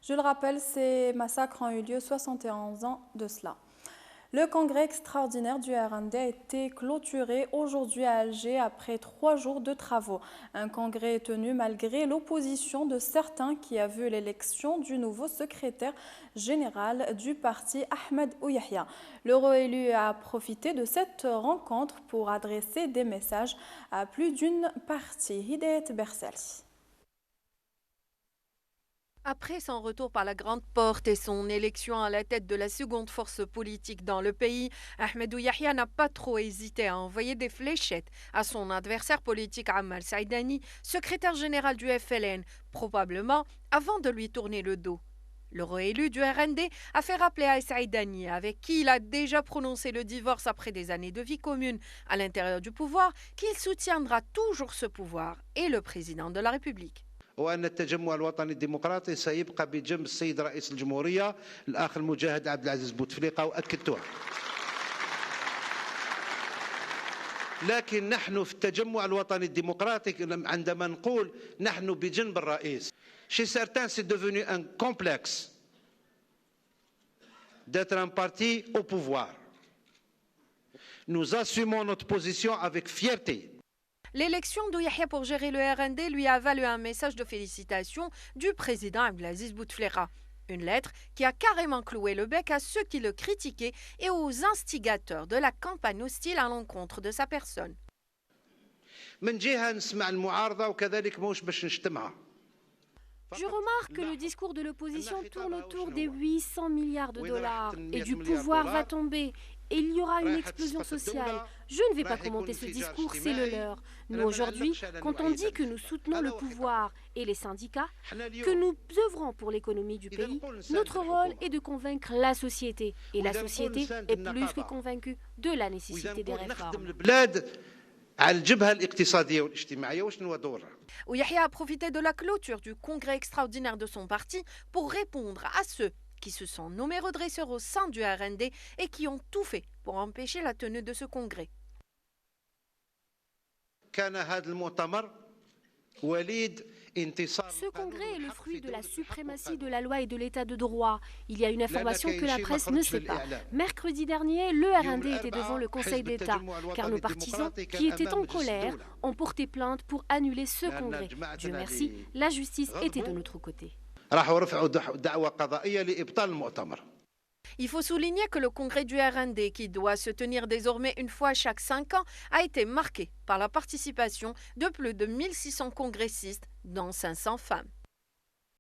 Je le rappelle, ces massacres ont eu lieu 71 ans de cela. Le congrès extraordinaire du RND a été clôturé aujourd'hui à Alger après 3 jours de travaux. Un congrès est tenu malgré l'opposition de certains qui a vu l'élection du nouveau secrétaire général du parti, Ahmed Ouyahia. Le réélu a profité de cette rencontre pour adresser des messages à plus d'une partie. Hidayet Bersali. Après son retour par la grande porte et son élection à la tête de la seconde force politique dans le pays, Ahmed Ouyahia n'a pas trop hésité à envoyer des fléchettes à son adversaire politique Amal Saïdani, secrétaire général du FLN, probablement avant de lui tourner le dos. Le réélu du RND a fait rappeler à Saïdani, avec qui il a déjà prononcé le divorce après des années de vie commune à l'intérieur du pouvoir, qu'il soutiendra toujours ce pouvoir et le président de la République. وأن التجمع الوطني الديمقراطي سيبقى بجنب السيد رئيس الجمهورية الأخ المجاهد عبد العزيز بوتفليقة وأكدتها. لكن نحن في التجمع الوطني الديمقراطي عندما نقول نحن بجنب الرئيس. Chez certains, c'est devenu un complexe d'être un parti au pouvoir. Nous assumons notre position avec fierté. L'élection d'Ouyahia pour gérer le RND lui a valu un message de félicitations du président Abdelaziz Bouteflika. Une lettre qui a carrément cloué le bec à ceux qui le critiquaient et aux instigateurs de la campagne hostile à l'encontre de sa personne. Je remarque que le discours de l'opposition tourne autour des 800 milliards de dollars et du pouvoir va tomber. Et il y aura une explosion sociale. Je ne vais pas commenter ce discours, c'est le leur. Nous, aujourd'hui, quand on dit que nous soutenons le pouvoir et les syndicats, que nous œuvrons pour l'économie du pays, notre rôle est de convaincre la société. Et la société est plus que convaincue de la nécessité des réformes. Ouyahia a profité de la clôture du congrès extraordinaire de son parti pour répondre à ceux qui se sont nommés redresseurs au sein du RND et qui ont tout fait pour empêcher la tenue de ce congrès. Ce congrès est le fruit de la suprématie de la loi et de l'état de droit. Il y a une information que la presse ne sait pas. Mercredi dernier, le RND était devant le Conseil d'État, car nos partisans, qui étaient en colère, ont porté plainte pour annuler ce congrès. Dieu merci, la justice était de notre côté. Il faut souligner que le congrès du RND, qui doit se tenir désormais une fois chaque 5 ans, a été marqué par la participation de plus de 1600 congressistes, dont 500 femmes.